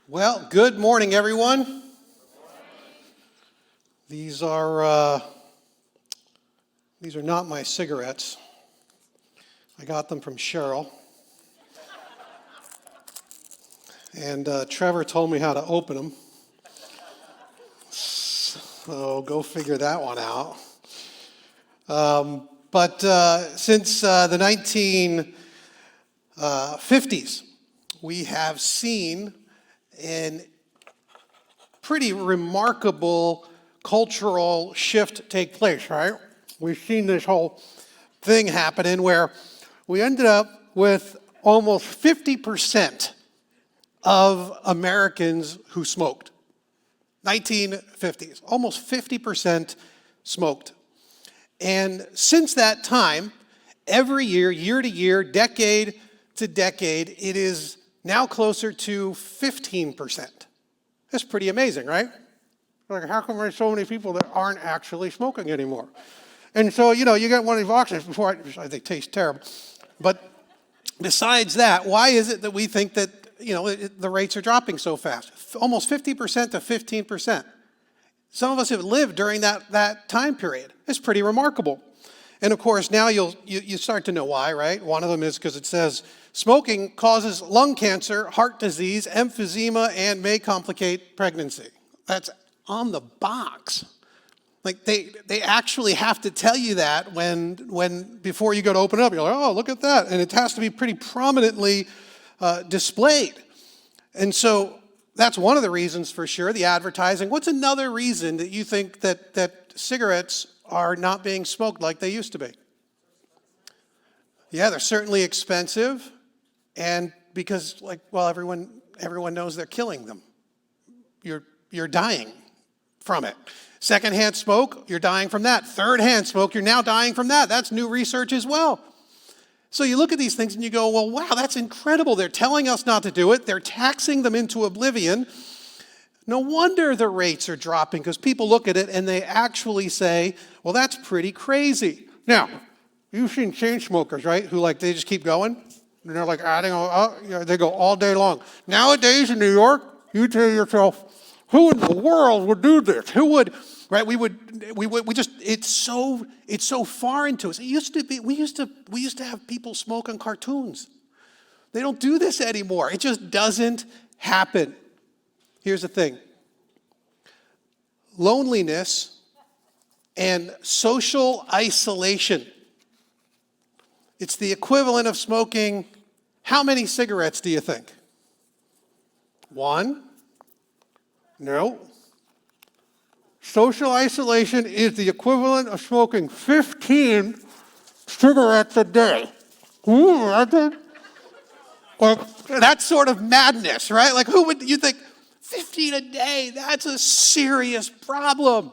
Well, good morning, everyone. These are not my cigarettes. I got them from Cheryl. And Trevor told me how to open them. So go figure that one out. But since the 1950s, we have seen a pretty remarkable cultural shift take place, right? We've seen this whole thing happening where we ended up with almost 50% of Americans who smoked. 1950s, almost 50% smoked. And since that time, every year, year to year, decade to decade, it is now closer to 15%. That's pretty amazing, right? Like, how come there's so many people that aren't actually smoking anymore? And so, you get one of these boxes before they taste terrible. But besides that, why is it that we think that, the rates are dropping so fast? Almost 50% to 15%. Some of us have lived during that time period. It's pretty remarkable. And of course, now you start to know why, right? One of them is because it says smoking causes lung cancer, heart disease, emphysema, and may complicate pregnancy. That's on the box. Like they actually have to tell you that when before you go to open it up, you're like, oh, look at that. And it has to be pretty prominently displayed. And so that's one of the reasons for sure, the advertising. What's another reason that you think that cigarettes are not being smoked like they used to be? Yeah, they're certainly expensive, and because everyone knows they're killing them. You're dying from it. Secondhand smoke, you're dying from that. Third-hand smoke, you're now dying from that. That's new research as well. So you look at these things and you go, well, wow, that's incredible. They're telling us not to do it. They're taxing them into oblivion. No wonder the rates are dropping, because people look at it and they actually say, well, that's pretty crazy. Now, you've seen chain smokers, right, who they just keep going. And they're like adding, they go all day long. Nowadays in New York, you tell yourself, who in the world would do this? Who would, right? It's so foreign to us. It used to be, we used to have people smoke on cartoons. They don't do this anymore. It just doesn't happen. Here's the thing. Loneliness and social isolation. It's the equivalent of smoking how many cigarettes do you think? 1? No. Social isolation is the equivalent of smoking 15 cigarettes a day. That's sort of madness, right? Like, who would you think? 15 a day, that's a serious problem.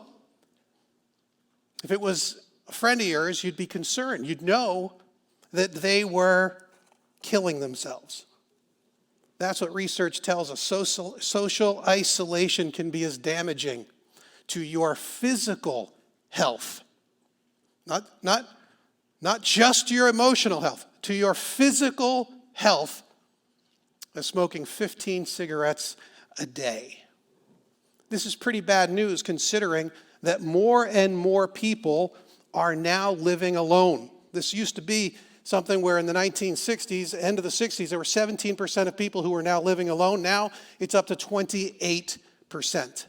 If it was a friend of yours, you'd be concerned. You'd know that they were killing themselves. That's what research tells us. Social isolation can be as damaging to your physical health. Not just your emotional health, to your physical health as smoking 15 cigarettes a day. This is pretty bad news, considering that more and more people are now living alone. This used to be something where in the 1960s, end of the 60s, there were 17% of people who were now living alone. Now it's up to 28%. And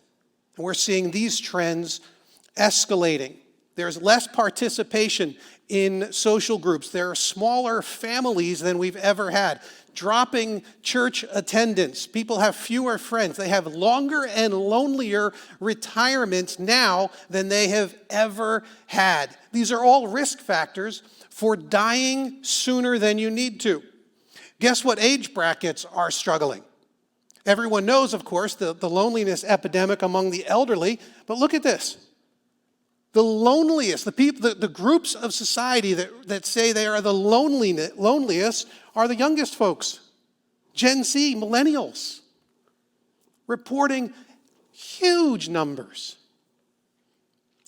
we're seeing these trends escalating. There's less participation in social groups. There are smaller families than we've ever had. Dropping church attendance. People have fewer friends. They have longer and lonelier retirements now than they have ever had. These are all risk factors for dying sooner than you need to. Guess what age brackets are struggling? Everyone knows, of course, the loneliness epidemic among the elderly, but look at this. The loneliest, the groups of society that say they are the loneliest are the youngest folks. Gen Z, millennials, reporting huge numbers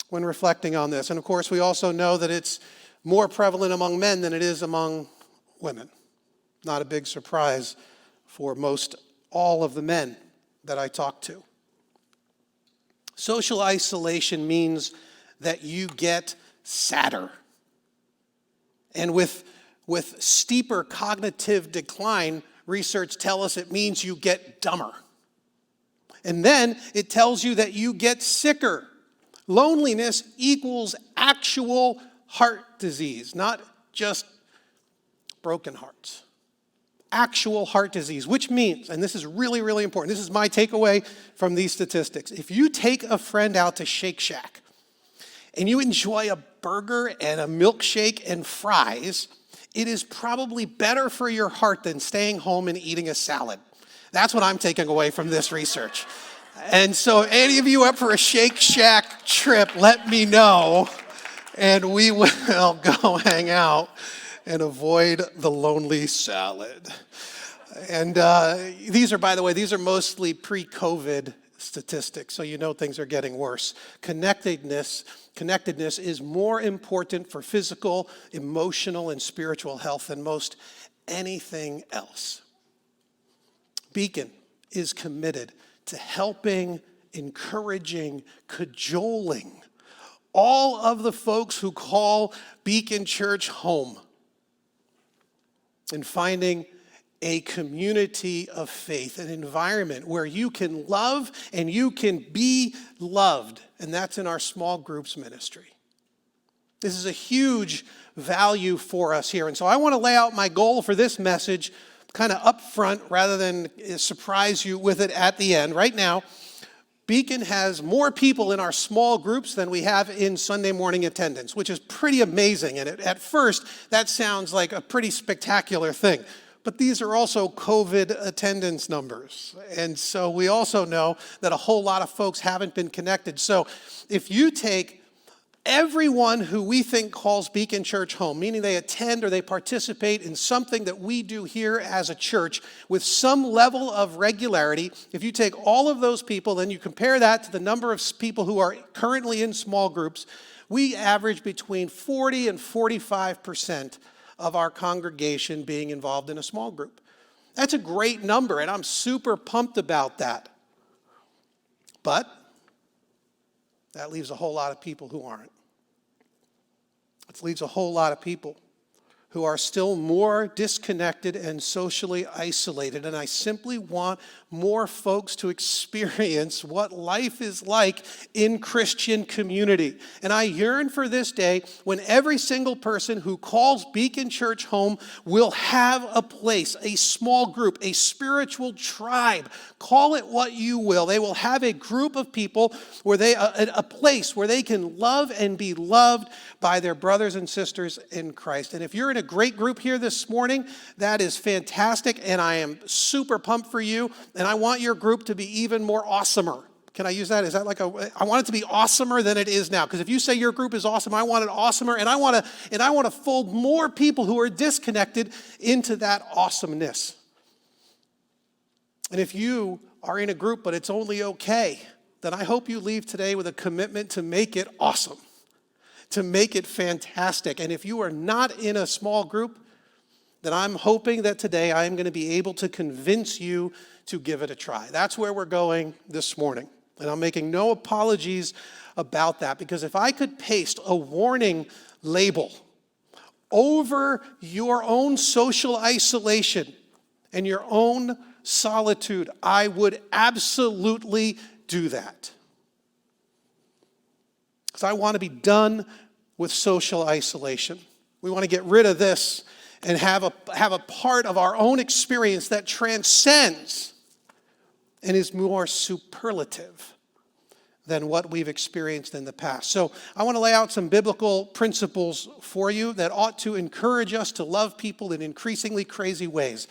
when reflecting on this. And of course, we also know that it's more prevalent among men than it is among women. Not a big surprise for most all of the men. that I talk to. Social isolation means that you get sadder. And with steeper cognitive decline, research tells us it means you get dumber. And then it tells you that you get sicker. Loneliness equals actual heart disease, not just broken hearts. Actual heart disease, which means, and this is really, really important, this is my takeaway from these statistics. If you take a friend out to Shake Shack and you enjoy a burger and a milkshake and fries, it is probably better for your heart than staying home and eating a salad. That's what I'm taking away from this research. And so any of you up for a Shake Shack trip, let me know, and we will go hang out and avoid the lonely salad. And these are, by the way, these are mostly pre-COVID statistics, so you know things are getting worse. Connectedness is more important for physical, emotional, and spiritual health than most anything else. Beacon is committed to helping, encouraging, cajoling all of the folks who call Beacon Church home and finding a community of faith, an environment where you can love and you can be loved. And that's in our small groups ministry. This is a huge value for us here. And so I want to lay out my goal for this message kind of up front rather than surprise you with it at the end. Right now, Beacon has more people in our small groups than we have in Sunday morning attendance, which is pretty amazing. And at first, that sounds like a pretty spectacular thing. But these are also COVID attendance numbers. And so we also know that a whole lot of folks haven't been connected. So if you take everyone who we think calls Beacon Church home, meaning they attend or they participate in something that we do here as a church with some level of regularity, if you take all of those people, then you compare that to the number of people who are currently in small groups, we average between 40 and 45% of our congregation being involved in a small group. That's a great number, and I'm super pumped about that. But that leaves a whole lot of people who aren't. It leaves a whole lot of people who are still more disconnected and socially isolated. And I simply want more folks to experience what life is like in Christian community. And I yearn for this day when every single person who calls Beacon Church home will have a place, a small group, a spiritual tribe. Call it what you will. They will have a group of people where a place where they can love and be loved by their brothers and sisters in Christ. And if you're in a great group here this morning, that is fantastic, and I am super pumped for you, and I want your group to be even more awesomer. Can I use that? Is that like I want it to be awesomer than it is now, because if you say your group is awesome, I want it awesomer, and I want to fold more people who are disconnected into that awesomeness. And if you are in a group but it's only okay, then I hope you leave today with a commitment to make it awesome, to make it fantastic. And if you are not in a small group, then I'm hoping that today I am going to be able to convince you to give it a try. That's where we're going this morning. And I'm making no apologies about that, because if I could paste a warning label over your own social isolation and your own solitude, I would absolutely do that. Because I want to be done with social isolation. We want to get rid of this and have a part of our own experience that transcends and is more superlative than what we've experienced in the past. So I want to lay out some biblical principles for you that ought to encourage us to love people in increasingly crazy ways.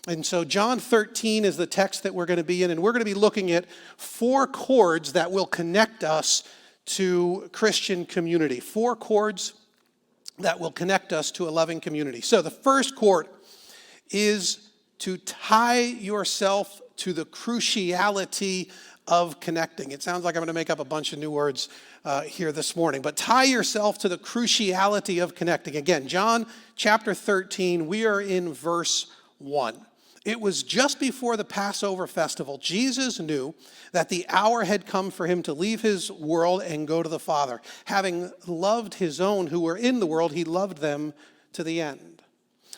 And so John 13 is the text that we're going to be in, and we're going to be looking at 4 chords that will connect us to Christian community. 4 chords that will connect us to a loving community. So the first chord is to tie yourself to the cruciality of connecting. It sounds like I'm going to make up a bunch of new words here this morning, but tie yourself to the cruciality of connecting. Again, John chapter 13, we are in verse 1. It was just before the Passover festival. Jesus knew that the hour had come for him to leave his world and go to the Father. Having loved his own who were in the world, he loved them to the end.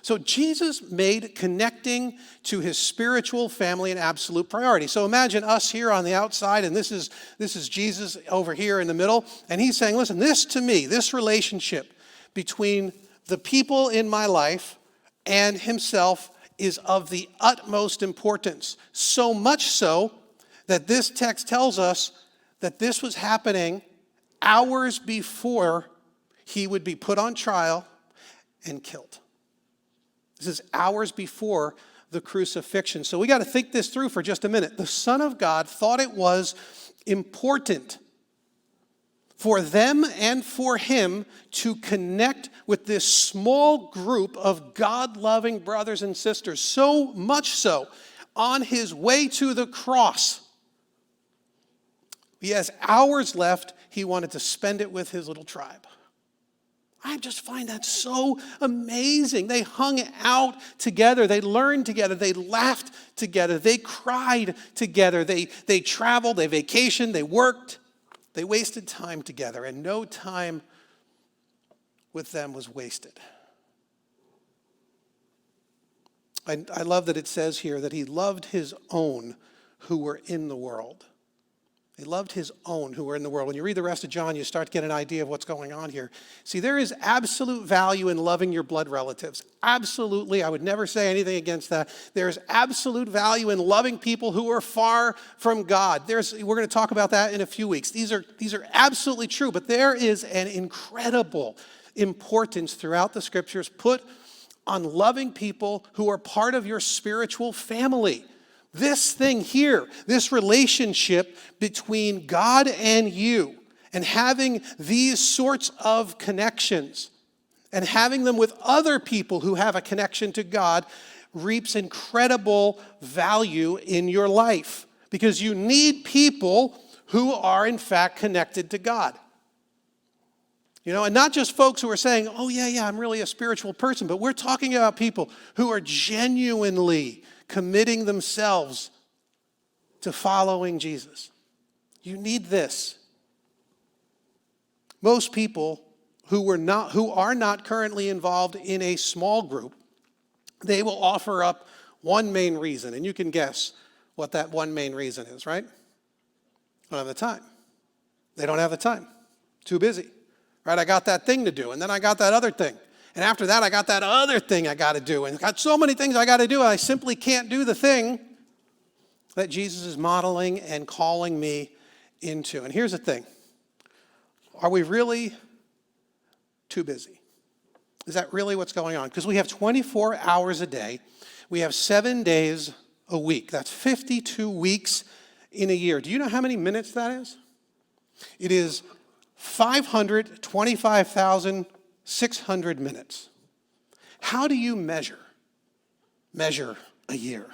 So Jesus made connecting to his spiritual family an absolute priority. So imagine us here on the outside, and this is Jesus over here in the middle, and he's saying, listen, this to me, this relationship between the people in my life and himself is of the utmost importance. So much so that this text tells us that this was happening hours before he would be put on trial and killed. This is hours before the crucifixion. So we got to think this through for just a minute. The Son of God thought it was important for them and for him to connect with this small group of God-loving brothers and sisters. So much so, on his way to the cross, he has hours left. He wanted to spend it with his little tribe. I just find that so amazing. They hung out together. They learned together. They laughed together. They cried together. They traveled. They vacationed. They worked. They wasted time together, and no time with them was wasted. I love that it says here that he loved his own who were in the world. He loved his own who were in the world. When you read the rest of John, you start to get an idea of what's going on here. See, there is absolute value in loving your blood relatives. Absolutely. I would never say anything against that. There's absolute value in loving people who are far from God. We're going to talk about that in a few weeks. These are absolutely true, but there is an incredible importance throughout the scriptures put on loving people who are part of your spiritual family. This thing here, this relationship between God and you, and having these sorts of connections, and having them with other people who have a connection to God, reaps incredible value in your life. Because you need people who are in fact connected to God. You know, and not just folks who are saying, oh yeah, I'm really a spiritual person, but we're talking about people who are genuinely committing themselves to following Jesus. You need this. Most people who are not currently involved in a small group, they will offer up one main reason, and you can guess what that one main reason is, right? Don't have the time. They don't have the time. Too busy. Right? I got that thing to do, and then I got that other thing. And after that, I got that other thing I got to do. And I got so many things I got to do, and I simply can't do the thing that Jesus is modeling and calling me into. And here's the thing. Are we really too busy? Is that really what's going on? Because we have 24 hours a day. We have 7 days a week. That's 52 weeks in a year. Do you know how many minutes that is? It is 525,600 minutes. How do you measure a year?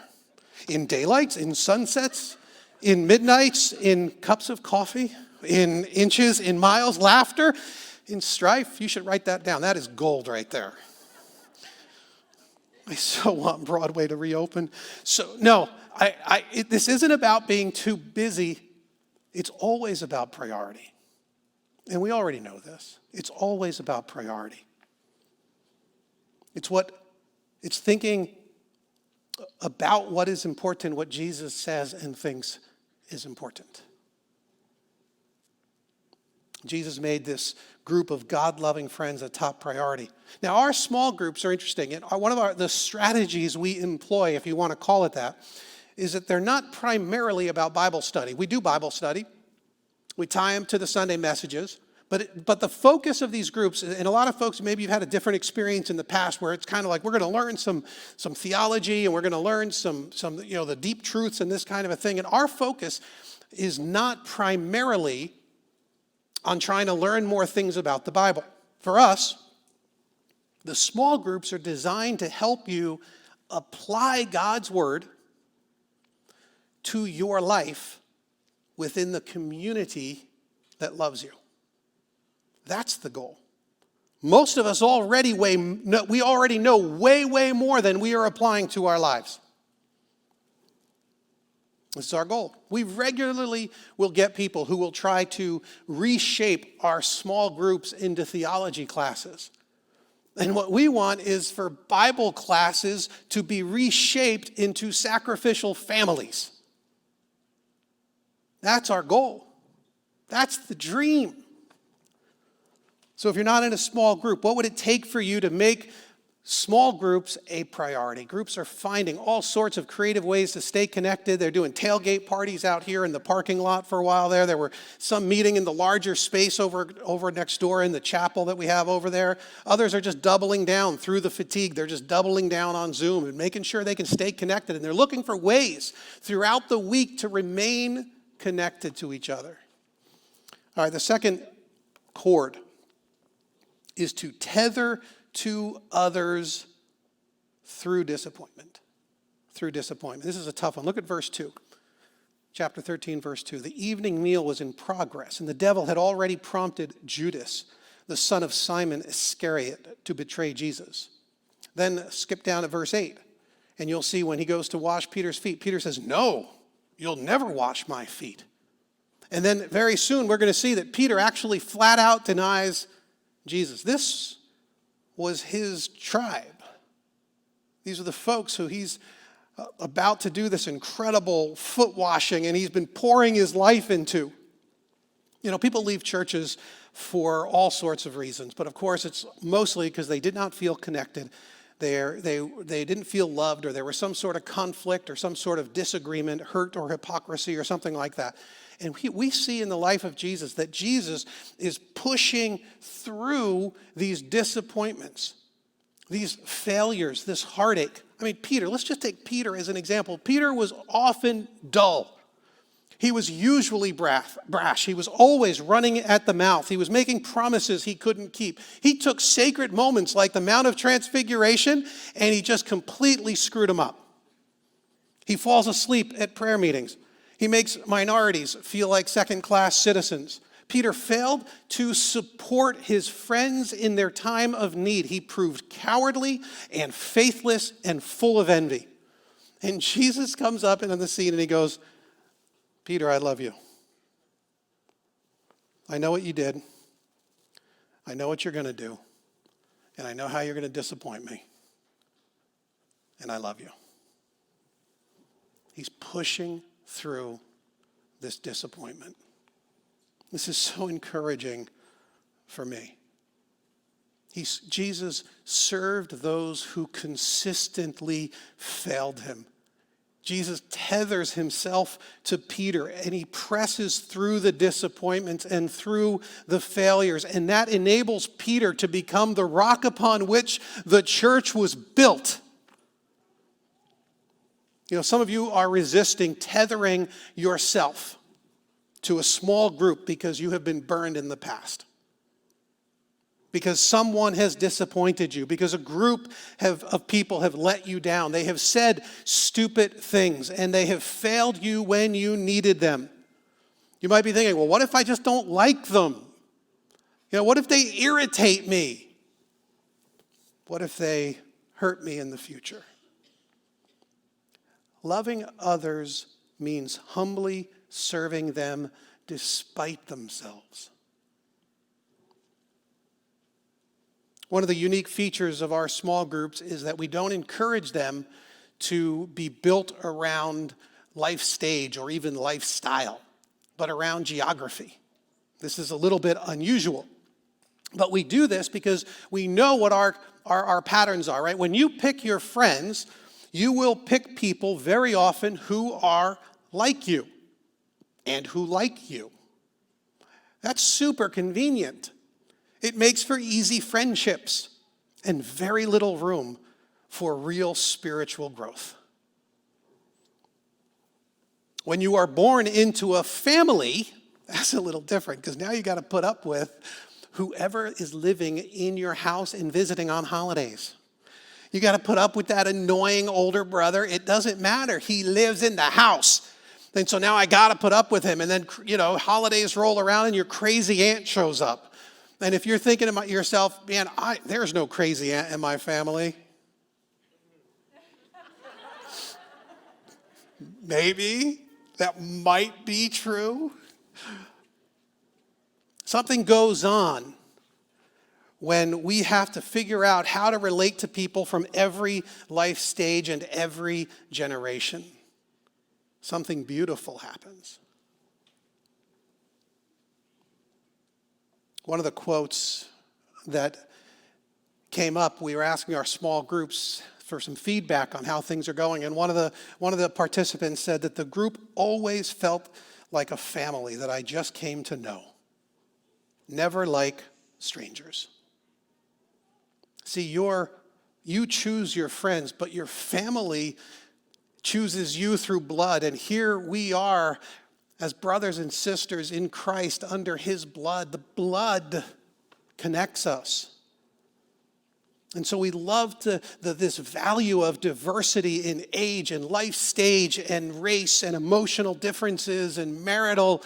In daylights, in sunsets, in midnights, in cups of coffee, in inches, in miles, laughter, in strife? You should write that down. That is gold right there. I so want Broadway to reopen. So no, this isn't about being too busy. It's always about priority. And we already know this. It's always about priority. It's thinking about what is important, what Jesus says and thinks is important. Jesus made this group of God-loving friends a top priority. Now, our small groups are interesting. And one of the strategies we employ, if you want to call it that, is that they're not primarily about Bible study. We do Bible study. We tie them to the Sunday messages. But the focus of these groups, and a lot of folks, maybe you've had a different experience in the past where it's kind of like we're going to learn some theology and we're going to learn some the deep truths and this kind of a thing. And our focus is not primarily on trying to learn more things about the Bible. For us, the small groups are designed to help you apply God's word to your life within the community that loves you. That's the goal. Most of us we already know way more than we are applying to our lives. This is our goal. We regularly will get people who will try to reshape our small groups into theology classes. And what we want is for Bible classes to be reshaped into sacrificial families. That's our goal. That's the dream. So if you're not in a small group, what would it take for you to make small groups a priority? Groups are finding all sorts of creative ways to stay connected. They're doing tailgate parties out here in the parking lot for a while there. There were some meeting in the larger space over next door in the chapel that we have over there. Others are just doubling down through the fatigue. They're just doubling down on Zoom and making sure they can stay connected. And they're looking for ways throughout the week to remain connected to each other. All right, the second chord is to tether to others through disappointment. Through disappointment. This is a tough one. Look at verse 2. Chapter 13, verse 2. The evening meal was in progress, and the devil had already prompted Judas, the son of Simon Iscariot, to betray Jesus. Then skip down to verse 8, and you'll see when he goes to wash Peter's feet, Peter says, "No, you'll never wash my feet." And then very soon we're going to see that Peter actually flat out denies Jesus. This was his tribe. These are the folks who he's about to do this incredible foot washing and he's been pouring his life into. You know, people leave churches for all sorts of reasons, but of course it's mostly because they did not feel connected. They didn't feel loved, or there was some sort of conflict or some sort of disagreement, hurt or hypocrisy or something like that. And we see in the life of Jesus that Jesus is pushing through these disappointments, these failures, this heartache. I mean, Peter, let's just take Peter as an example. Peter was often dull. He was usually brash. He was always running at the mouth. He was making promises he couldn't keep. He took sacred moments like the Mount of Transfiguration, and he just completely screwed them up. He falls asleep at prayer meetings. He makes minorities feel like second-class citizens. Peter failed to support his friends in their time of need. He proved cowardly and faithless and full of envy. And Jesus comes up into the scene and he goes, "Peter, I love you. I know what you did. I know what you're going to do. And I know how you're going to disappoint me. And I love you." He's pushing through this disappointment. This is so encouraging for me. Jesus served those who consistently failed him. Jesus tethers himself to Peter and he presses through the disappointments and through the failures. And that enables Peter to become the rock upon which the church was built. You know, some of you are resisting tethering yourself to a small group because you have been burned in the past. Because someone has disappointed you. Because a group of people have let you down. They have said stupid things and they have failed you when you needed them. You might be thinking, well, what if I just don't like them? You know, what if they irritate me? What if they hurt me in the future? Loving others means humbly serving them despite themselves. One of the unique features of our small groups is that we don't encourage them to be built around life stage or even lifestyle, but around geography. This is a little bit unusual. But we do this because we know what our patterns are, right? When you pick your friends, you will pick people very often who are like you and who like you. That's super convenient. It makes for easy friendships and very little room for real spiritual growth. When you are born into a family, that's a little different because now you got to put up with whoever is living in your house and visiting on holidays. You got to put up with that annoying older brother. It doesn't matter. He lives in the house. And so now I got to put up with him. And then, holidays roll around and your crazy aunt shows up. And if you're thinking about yourself, man, there's no crazy aunt in my family. Maybe. that might be true. Something goes on when we have to figure out how to relate to people from every life stage and every generation. Something beautiful happens. One of the quotes that came up, we were asking our small groups for some feedback on how things are going, and one of the participants said that the group always felt like a family that I just came to know, never like strangers. See, you choose your friends, but your family chooses you through blood, and here we are as brothers and sisters in Christ under his blood. The blood connects us. And so we love this value of diversity in age and life stage and race and emotional differences and marital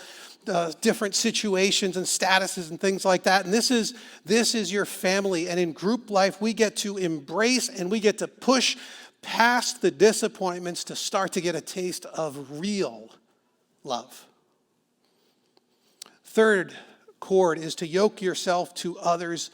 different situations and statuses and things like that. And this is your family. And in group life, we get to embrace and we get to push past the disappointments to start to get a taste of real love. Third chord is to yoke yourself to others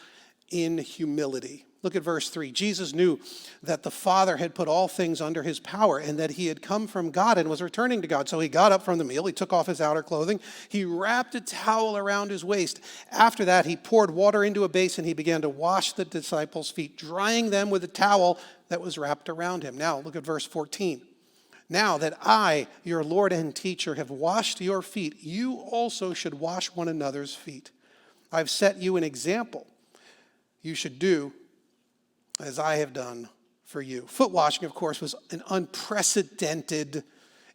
in humility. Look at verse 3. Jesus knew that the Father had put all things under his power and that he had come from God and was returning to God. So he got up from the meal, he took off his outer clothing, he wrapped a towel around his waist. After that, he poured water into a basin, he began to wash the disciples' feet, drying them with a towel that was wrapped around him. Now, look at verse 14. Now that I, your Lord and teacher, have washed your feet, you also should wash one another's feet. I've set you an example. You should do as I have done for you. Foot washing, of course, was an unprecedented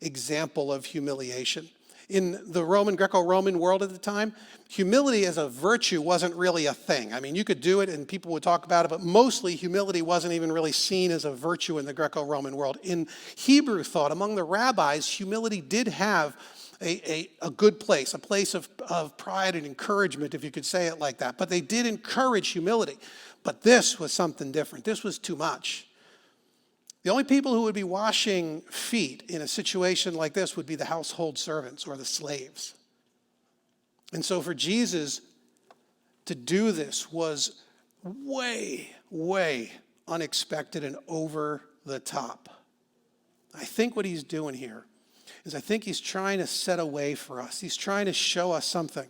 example of humiliation. In the Greco-Roman world at the time, humility as a virtue wasn't really a thing. I mean, you could do it and people would talk about it, but mostly humility wasn't even really seen as a virtue in the Greco-Roman world. In Hebrew thought, among the rabbis, humility did have a good place, a place of pride and encouragement, if you could say it like that. But they did encourage humility. But this was something different. This was too much. The only people who would be washing feet in a situation like this would be the household servants or the slaves. And so for Jesus to do this was way, way unexpected and over the top. I think what he's doing here is I think he's trying to set a way for us. He's trying to show us something.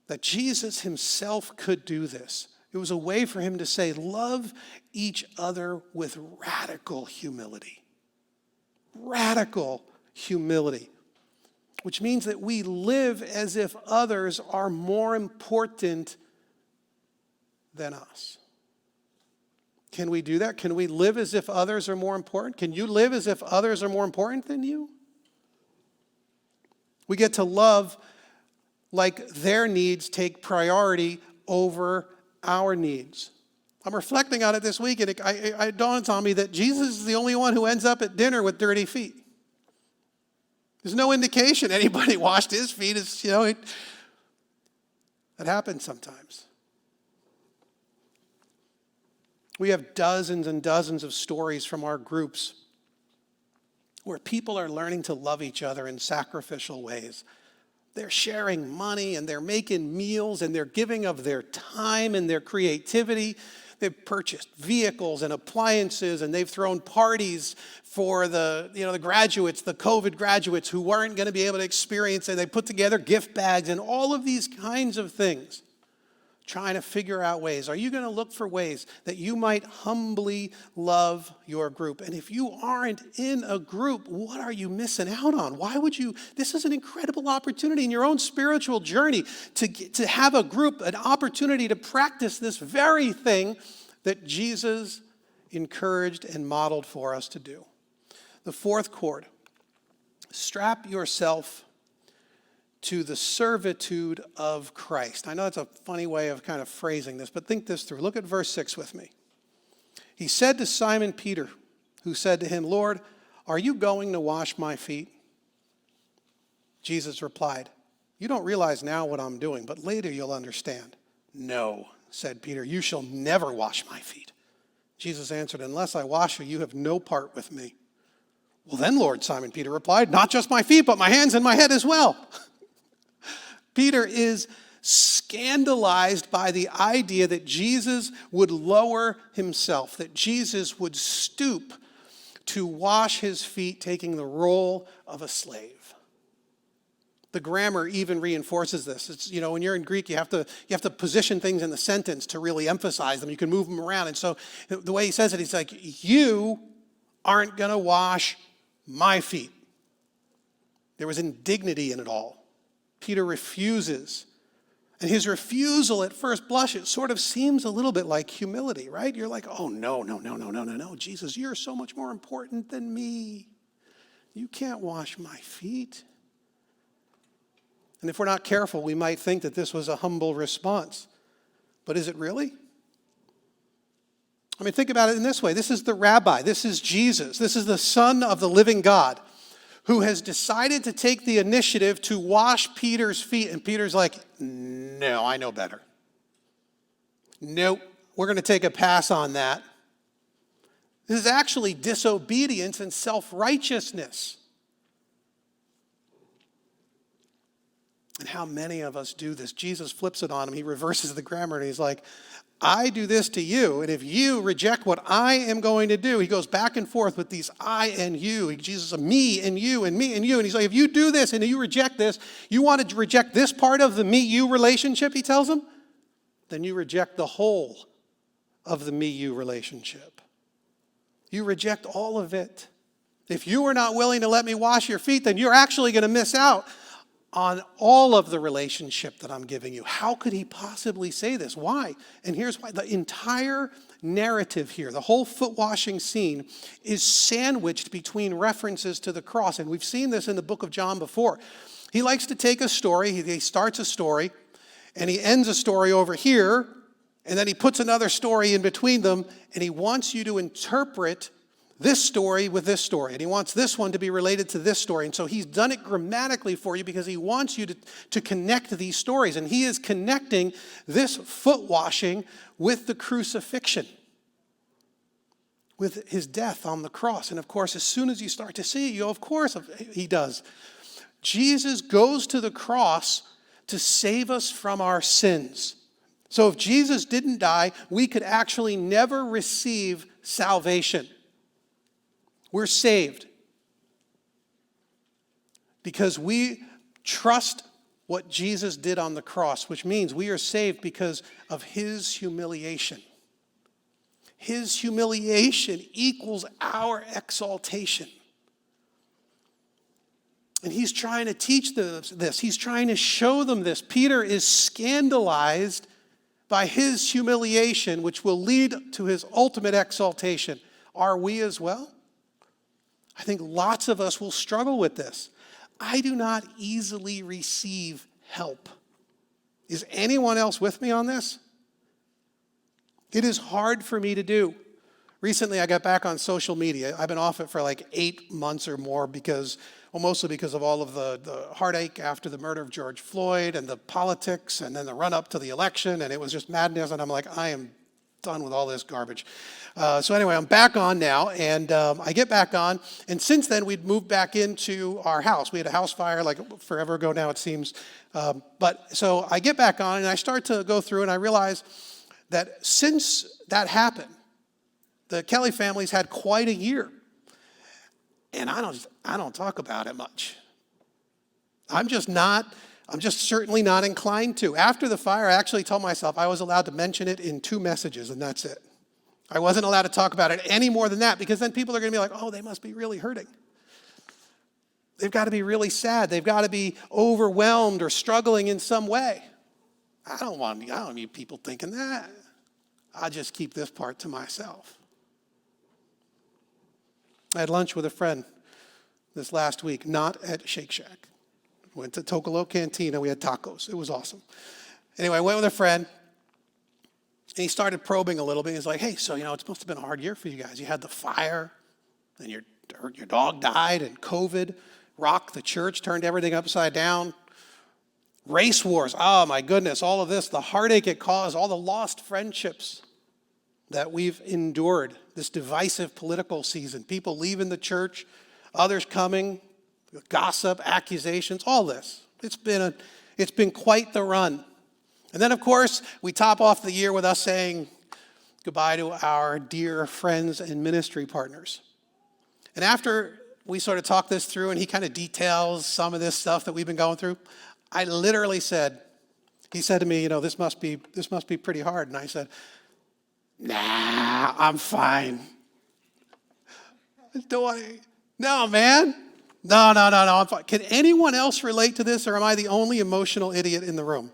That Jesus himself could do this. It was a way for him to say, love each other with radical humility. Radical humility. Which means that we live as if others are more important than us. Can we do that? Can we live as if others are more important? Can you live as if others are more important than you? We get to love like their needs take priority over our needs. I'm reflecting on it this week, and it dawns on me that Jesus is the only one who ends up at dinner with dirty feet. There's no indication anybody washed his feet. It happens sometimes. We have dozens and dozens of stories from our groups where people are learning to love each other in sacrificial ways. They're sharing money and they're making meals and they're giving of their time and their creativity. They've purchased vehicles and appliances and they've thrown parties for the graduates, the COVID graduates who weren't going to be able to experience it. They put together gift bags and all of these kinds of things. Trying to figure out ways. Are you going to look for ways that you might humbly love your group? And if you aren't in a group, what are you missing out on? Why would you? This is an incredible opportunity in your own spiritual journey to have a group, an opportunity to practice this very thing that Jesus encouraged and modeled for us to do. The fourth chord, strap yourself to the servitude of Christ. I know that's a funny way of kind of phrasing this, but think this through. Look at verse 6 with me. He said to Simon Peter, who said to him, Lord, are you going to wash my feet? Jesus replied, you don't realize now what I'm doing, but later you'll understand. No, said Peter, you shall never wash my feet. Jesus answered, unless I wash you, you have no part with me. Well then, Lord, Simon Peter replied, not just my feet, but my hands and my head as well. Peter is scandalized by the idea that Jesus would lower himself, that Jesus would stoop to wash his feet, taking the role of a slave. The grammar even reinforces this. It's, when you're in Greek, you have to position things in the sentence to really emphasize them. You can move them around. And so the way he says it, he's like, you aren't going to wash my feet. There was indignity in it all. Peter refuses. And his refusal at first blush, it sort of seems a little bit like humility, right? You're like, oh, no, Jesus, you're so much more important than me. You can't wash my feet. And if we're not careful, we might think that this was a humble response. But is it really? I mean, think about it in this way. This is the rabbi. This is Jesus. This is the Son of the living God who has decided to take the initiative to wash Peter's feet. And Peter's like, no, I know better. Nope, we're going to take a pass on that. This is actually disobedience and self-righteousness. And how many of us do this? Jesus flips it on him. He reverses the grammar and he's like, I do this to you, and if you reject what I am going to do, he goes back and forth with these I and you. Jesus, me and you and me and you. And he's like, if you do this and you reject this, you want to reject this part of the me-you relationship, he tells him, then you reject the whole of the me-you relationship. You reject all of it. If you are not willing to let me wash your feet, then you're actually going to miss out on all of the relationship that I'm giving you. How could he possibly say this? Why? And here's why. The entire narrative here, the whole foot washing scene, is sandwiched between references to the cross. And we've seen this in the book of John before. He likes to take a story, he starts a story, and he ends a story over here, and then he puts another story in between them, and he wants you to interpret this story with this story. And he wants this one to be related to this story. And so he's done it grammatically for you because he wants you to connect these stories. And he is connecting this foot washing with the crucifixion, with his death on the cross. And of course, as soon as you start to see it, you go, of course he does. Jesus goes to the cross to save us from our sins. So if Jesus didn't die, we could actually never receive salvation. We're saved because we trust what Jesus did on the cross, which means we are saved because of his humiliation. His humiliation equals our exaltation. And he's trying to teach them this. He's trying to show them this. Peter is scandalized by his humiliation, which will lead to his ultimate exaltation. Are we as well? I think lots of us will struggle with this. I do not easily receive help. Is anyone else with me on this? It is hard for me to do. Recently, I got back on social media. I've been off it for like 8 months or more mostly because of all of the heartache after the murder of George Floyd and the politics and then the run-up to the election, and it was just madness, and I'm like, I am done with all this garbage. So anyway, I'm back on now, and I get back on, and since then, we'd moved back into our house. We had a house fire like forever ago now, it seems. But so I get back on, and I start to go through, and I realize that since that happened, the Kelly family's had quite a year. And I don't talk about it much. I'm just certainly not inclined to. After the fire, I actually told myself I was allowed to mention it in 2 messages, and that's it. I wasn't allowed to talk about it any more than that, because then people are going to be like, oh, they must be really hurting. They've got to be really sad. They've got to be overwhelmed or struggling in some way. I don't need people thinking that. I'll just keep this part to myself. I had lunch with a friend this last week, not at Shake Shack. Went to Tocolo Cantina. We had tacos. It was awesome. Anyway, I went with a friend, and he started probing a little bit. He's like, hey, so, it must have been a hard year for you guys. You had the fire, and your dog died, and COVID rocked the church, turned everything upside down. Race wars, oh my goodness, all of this, the heartache it caused, all the lost friendships that we've endured, this divisive political season, people leaving the church, others coming, gossip, accusations, all this. It's been quite the run. And then, of course, we top off the year with us saying goodbye to our dear friends and ministry partners. And after we sort of talked this through and he kind of details some of this stuff that we've been going through, I literally said, he said to me, this must be pretty hard. And I said, nah, I'm fine. No, man. No, I'm fine. Can anyone else relate to this, or am I the only emotional idiot in the room?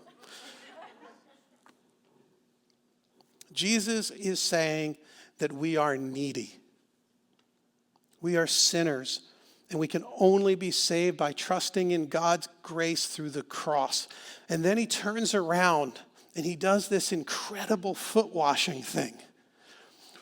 Jesus is saying that we are needy. We are sinners, and we can only be saved by trusting in God's grace through the cross. And then he turns around and he does this incredible foot washing thing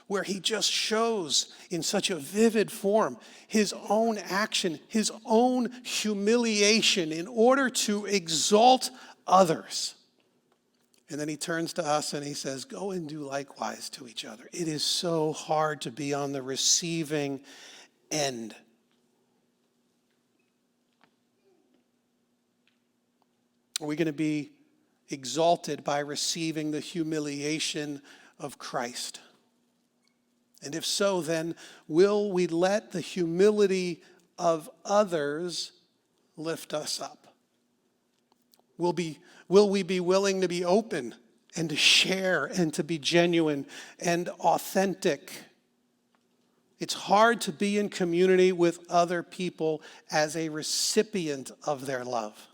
where he just shows in such a vivid form his own action, his own humiliation in order to exalt others. And then he turns to us and he says, go and do likewise to each other. It is so hard to be on the receiving end. Are we going to be exalted by receiving the humiliation of Christ? And if so, then will we let the humility of others lift us up? Will we be willing to be open and to share and to be genuine and authentic? It's hard to be in community with other people as a recipient of their love.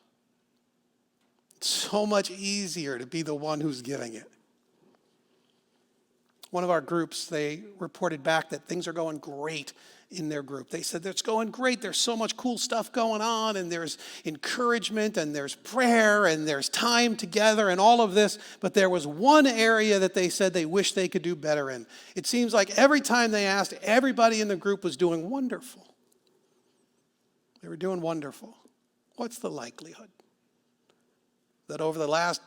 It's so much easier to be the one who's giving it. One of our groups, they reported back that things are going great in their group. They said it's going great. There's so much cool stuff going on, and there's encouragement, and there's prayer, and there's time together, and all of this. But there was one area that they said they wish they could do better in. It seems like every time they asked, everybody in the group was doing wonderful. They were doing wonderful. What's the likelihood that over the last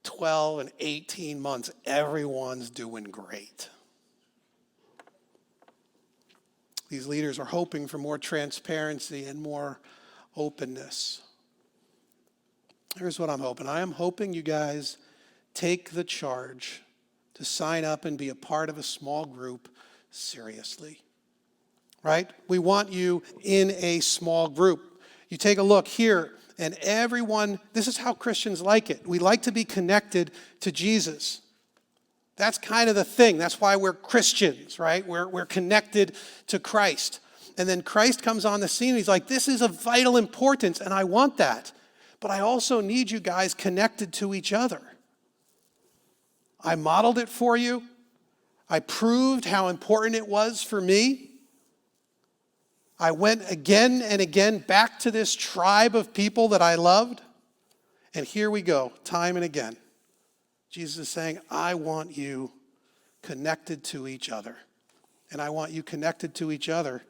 12 and 18 months, everyone's doing great? These leaders are hoping for more transparency and more openness. Here's what I'm hoping. I am hoping you guys take the charge to sign up and be a part of a small group seriously. Right? We want you in a small group. You take a look here, and everyone, this is how Christians like it. We like to be connected to Jesus. That's kind of the thing. That's why we're Christians, right? We're connected to Christ. And then Christ comes on the scene. And he's like, this is of vital importance, and I want that. But I also need you guys connected to each other. I modeled it for you. I proved how important it was for me. I went again and again back to this tribe of people that I loved. And here we go, time and again. Jesus is saying, I want you connected to each other. And I want you connected to each other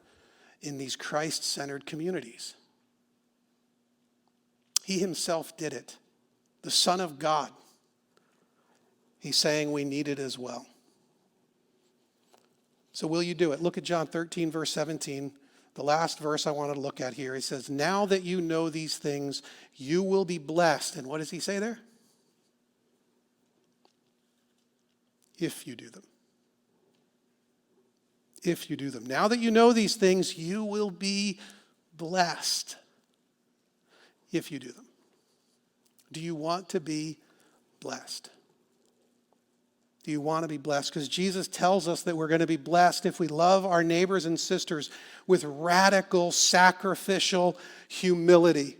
in these Christ-centered communities. He himself did it. The Son of God. He's saying we need it as well. So will you do it? Look at John 13, verse 17. The last verse I wanted to look at here. He says, now that you know these things, you will be blessed. And what does he say there? If you do them. If you do them. Now that you know these things, you will be blessed. If you do them. Do you want to be blessed? Do you want to be blessed? Because Jesus tells us that we're going to be blessed if we love our neighbors and sisters with radical, sacrificial humility.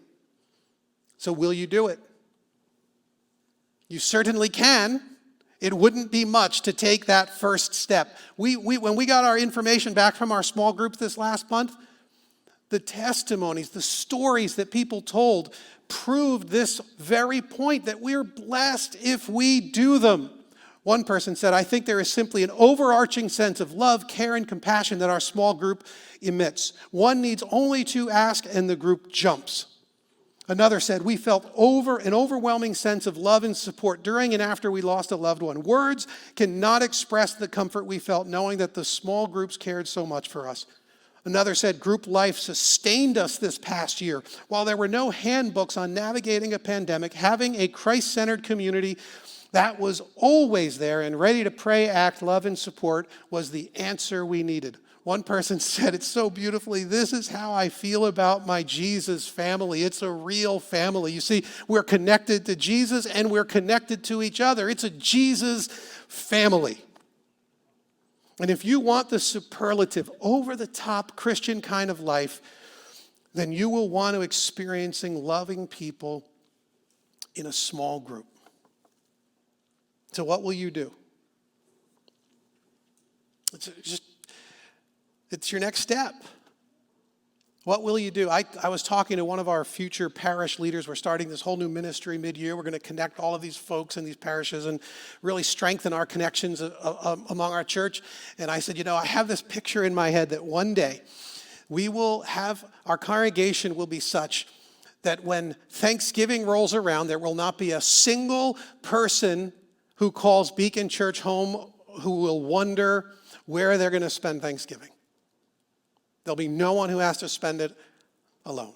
So will you do it? You certainly can. It wouldn't be much to take that first step. When we got our information back from our small group this last month, the testimonies, the stories that people told proved this very point, that we're blessed if we do them. One person said, I think there is simply an overarching sense of love, care, and compassion that our small group emits. One needs only to ask and the group jumps. Another said, we felt an overwhelming sense of love and support during and after we lost a loved one. Words cannot express the comfort we felt knowing that the small groups cared so much for us. Another said, group life sustained us this past year. While there were no handbooks on navigating a pandemic, having a Christ-centered community that was always there and ready to pray, act, love, and support was the answer we needed. One person said it so beautifully, this is how I feel about my Jesus family. It's a real family. You see, we're connected to Jesus and we're connected to each other. It's a Jesus family. And if you want the superlative, over-the-top Christian kind of life, then you will want to experiencing loving people in a small group. So what will you do? It's your next step. What will you do? I was talking to one of our future parish leaders. We're starting this whole new ministry mid-year. We're going to connect all of these folks in these parishes and really strengthen our connections among our church. And I said, I have this picture in my head that one day we will have, our congregation will be such that when Thanksgiving rolls around, there will not be a single person who calls Beacon Church home who will wonder where they're going to spend Thanksgiving. There'll be no one who has to spend it alone.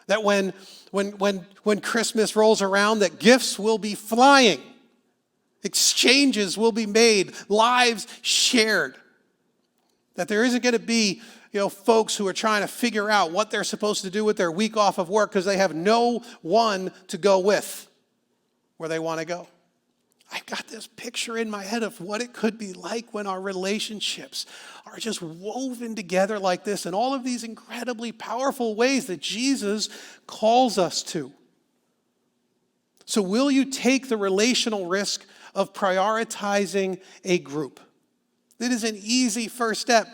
That when Christmas rolls around, that gifts will be flying. Exchanges will be made. Lives shared. That there isn't going to be, folks who are trying to figure out what they're supposed to do with their week off of work because they have no one to go with where they want to go. I've got this picture in my head of what it could be like when our relationships are just woven together like this in all of these incredibly powerful ways that Jesus calls us to. So will you take the relational risk of prioritizing a group? It is an easy first step.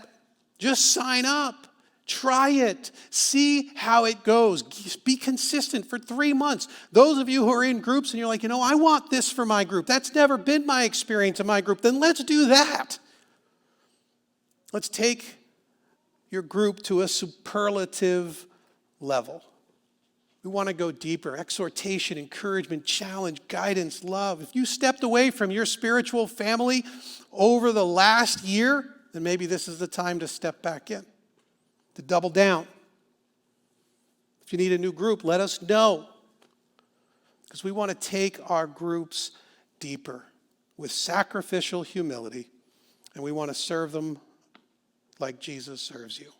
Just sign up. Try it. See how it goes. Be consistent for 3 months. Those of you who are in groups and you're like, I want this for my group. That's never been my experience in my group. Then let's do that. Let's take your group to a superlative level. We want to go deeper. Exhortation, encouragement, challenge, guidance, love. If you stepped away from your spiritual family over the last year, then maybe this is the time to step back in. To double down. If you need a new group, let us know. Because we want to take our groups deeper with sacrificial humility, and we want to serve them like Jesus serves you.